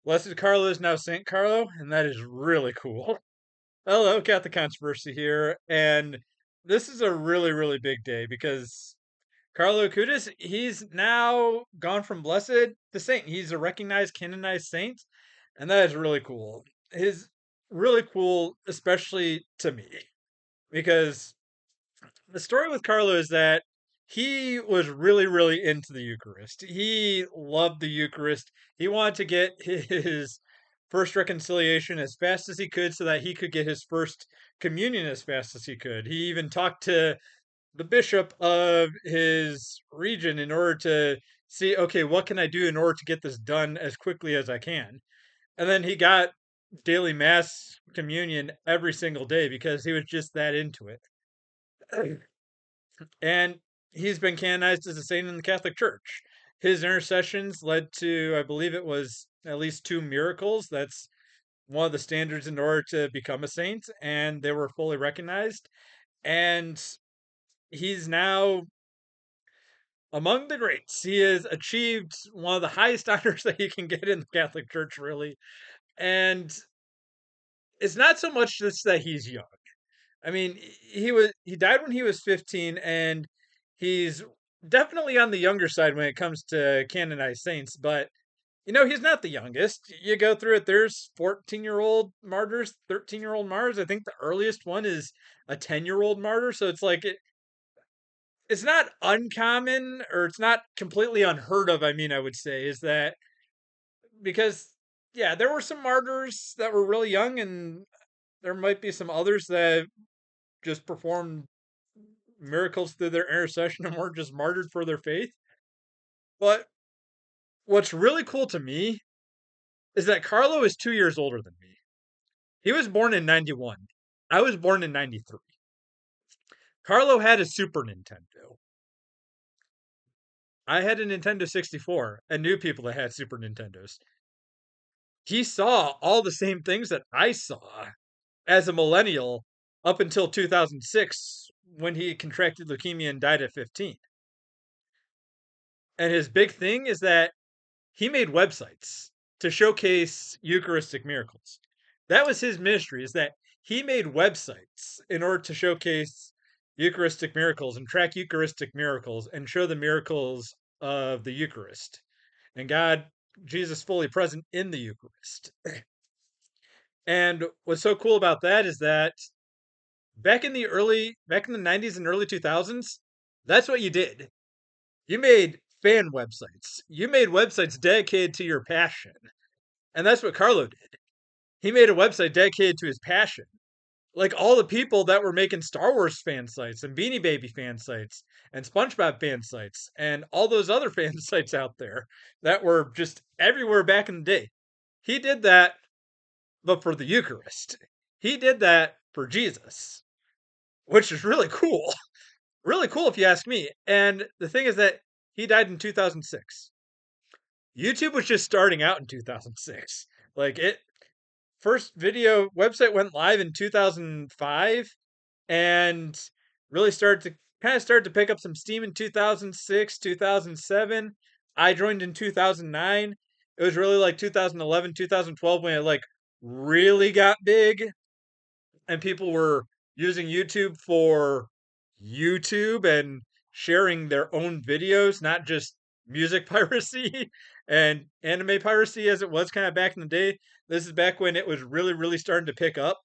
Blessed Carlo is now Saint Carlo, and that is really cool. Hello, Catholic Controversy here, and this is a really big day because Carlo Acutis, he's now gone from blessed to saint. He's a recognized, canonized saint, and that is really cool. His really cool, especially to me, because the story with Carlo is that he was really into the Eucharist. He loved the Eucharist. He wanted to get his first reconciliation as fast as he could so that he could get his first communion as fast as he could. He even talked to the bishop of his region in order to see, okay, what can I do in order to get this done as quickly as I can? And then he got daily mass communion every single day because he was just that into it. And he's been canonized as a saint in the Catholic Church. His intercessions led to, I believe it was at least two miracles. That's one of the standards in order to become a saint, and they were fully recognized. And he's now among the greats. He has achieved one of the highest honors that you can get in the Catholic Church, really. And it's not so much just that he's young. I mean, he died when he was 15, and he's definitely on the younger side when it comes to canonized saints. But he's not the youngest. You go through it. There's 14-year-old martyrs, 13-year-old martyrs. I think the earliest one is a 10-year-old martyr. So it's like it's not uncommon, or it's not completely unheard of. I mean, I would say is that because yeah, there were some martyrs that were really young, and there might be some others that just performed miracles through their intercession and weren't just martyred for their faith. But what's really cool to me is that Carlo is 2 years older than me. He was born in 91. I was born in 93. Carlo had a Super Nintendo. I had a Nintendo 64 and knew people that had Super Nintendos. He saw all the same things that I saw as a millennial up until 2006 when he contracted leukemia and died at 15. And his big thing is that he made websites to showcase Eucharistic miracles. That was his ministry, is that he made websites in order to showcase Eucharistic miracles and track Eucharistic miracles and show the miracles of the Eucharist and Jesus fully present in the Eucharist. And what's so cool about that is that back in the 90s and early 2000s, that's what you did. You made fan websites. You made websites dedicated to your passion. And that's what Carlo did. He made a website dedicated to his passion. Like all the people that were making Star Wars fan sites and Beanie Baby fan sites and SpongeBob fan sites and all those other fan sites out there that were just everywhere back in the day. He did that, but for the Eucharist. He did that for Jesus, which is really cool. Really cool if you ask me. And the thing is that he died in 2006. YouTube was just starting out in 2006. Like it first video website went live in 2005 and really started to pick up some steam in 2006, 2007. I joined in 2009. It was really like 2011, 2012 when it like really got big and people were using YouTube for YouTube and sharing their own videos, not just music piracy and anime piracy as it was kind of back in the day. This is back when it was really starting to pick up.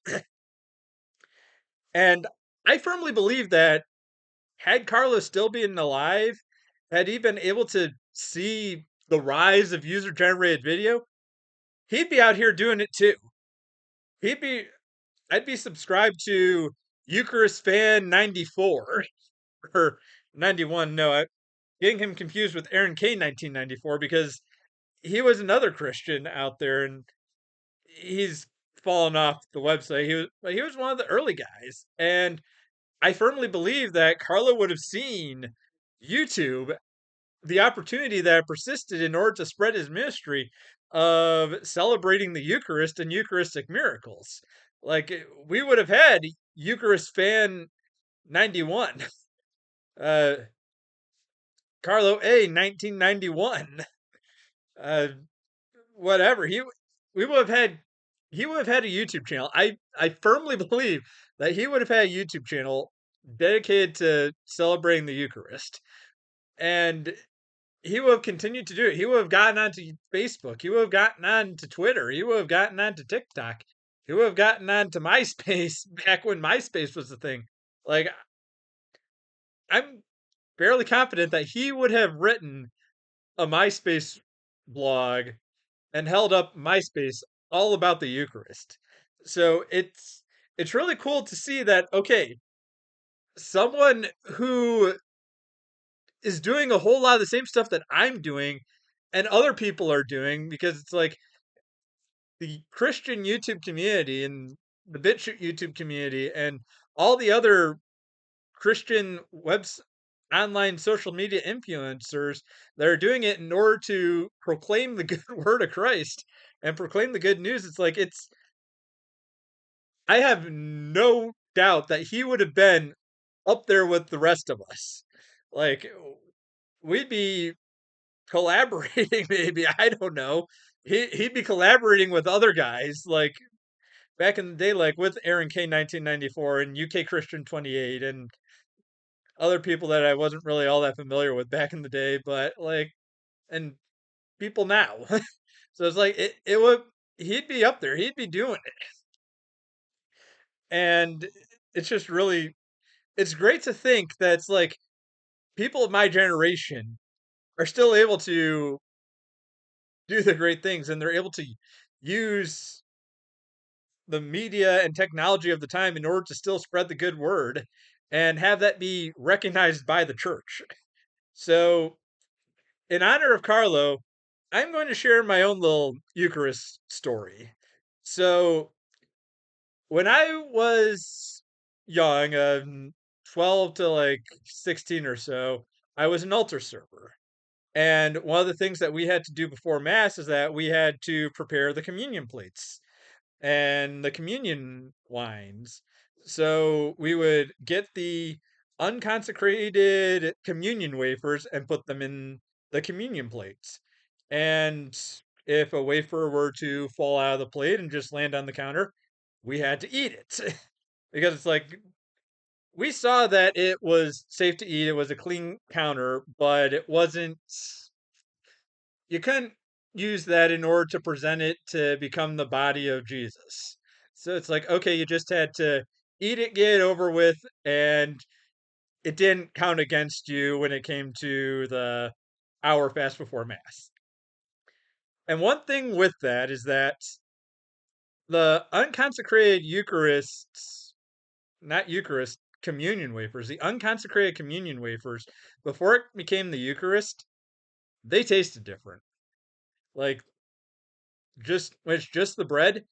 And I firmly believe that had Carlos still been alive, had he been able to see the rise of user generated video, he'd be out here doing it too. He'd be I'd be subscribed to Eucharist Fan 94 or 91. No, I'm getting him confused with Aaron K 1994 because he was another Christian out there and he's fallen off the website. He was one of the early guys. And I firmly believe that Carlo would have seen YouTube the opportunity that persisted in order to spread his ministry of celebrating the Eucharist and Eucharistic miracles. Like we would have had Eucharist fan 91, uh, Carlo A 1991, uh, whatever. we would have had he would have had a YouTube channel. I firmly believe that he would have had a YouTube channel dedicated to celebrating the Eucharist, and he would have continued to do it. He would have gotten onto Facebook. He would have gotten onto Twitter. He would have gotten onto TikTok. He would have gotten onto MySpace back when MySpace was the thing. Like, I'm fairly confident that he would have written a MySpace blog and held up MySpace all about the Eucharist. So it's really cool to see that, okay, someone who is doing a whole lot of the same stuff that I'm doing and other people are doing, because it's like the Christian YouTube community and the BitChute YouTube community and all the other Christian webs online social media influencers that are doing it in order to proclaim the good word of Christ and proclaim the good news. It's like it's I have no doubt that he would have been up there with the rest of us. Like we'd be collaborating maybe, I don't know. He'd be collaborating with other guys like back in the day, like with Aaron K 1994 and UK Christian 28 and other people that I wasn't really all that familiar with back in the day, but like and people now. So it's like it would he'd be up there, he'd be doing it. And it's just really it's great to think that it's like people of my generation are still able to do the great things and they're able to use the media and technology of the time in order to still spread the good word and have that be recognized by the church. So, in honor of Carlo, I'm going to share my own little Eucharist story. So, when I was young, 12 to like 16 or so, I was an altar server. And one of the things that we had to do before Mass is that we had to prepare the communion plates and the communion wines. So we would get the unconsecrated communion wafers and put them in the communion plates. And if a wafer were to fall out of the plate and just land on the counter, we had to eat it. Because it's like we saw that it was safe to eat, it was a clean counter, but it wasn't you couldn't use that in order to present it to become the body of Jesus. So it's like, okay, you just had to eat it, get it over with, and it didn't count against you when it came to the hour fast before Mass. And one thing with that is that the unconsecrated Eucharists, not Eucharist, communion wafers, the unconsecrated communion wafers, before it became the Eucharist, they tasted different. Like, just when it's just the bread,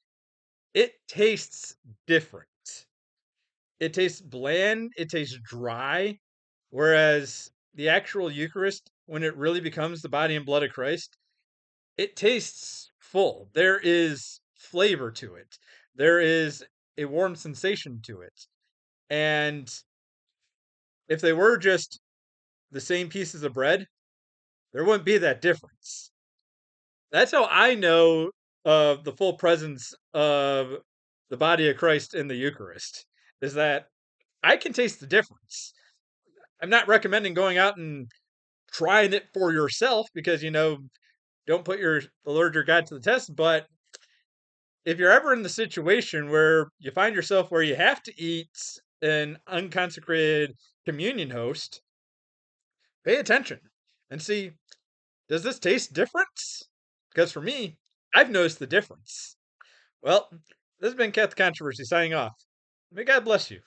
it tastes different. It tastes bland, it tastes dry, whereas the actual Eucharist, when it really becomes the body and blood of Christ, it tastes full. There is flavor to it. There is a warm sensation to it. And if they were just the same pieces of bread, there wouldn't be that difference. That's how I know of the full presence of the body of Christ in the Eucharist, is that I can taste the difference. I'm not recommending going out and trying it for yourself because, don't put the Lord your God to the test. But if you're ever in the situation where you find yourself where you have to eat an unconsecrated communion host, pay attention and see, does this taste different? Because for me, I've noticed the difference. Well, this has been Catholic Controversy signing off. May God bless you.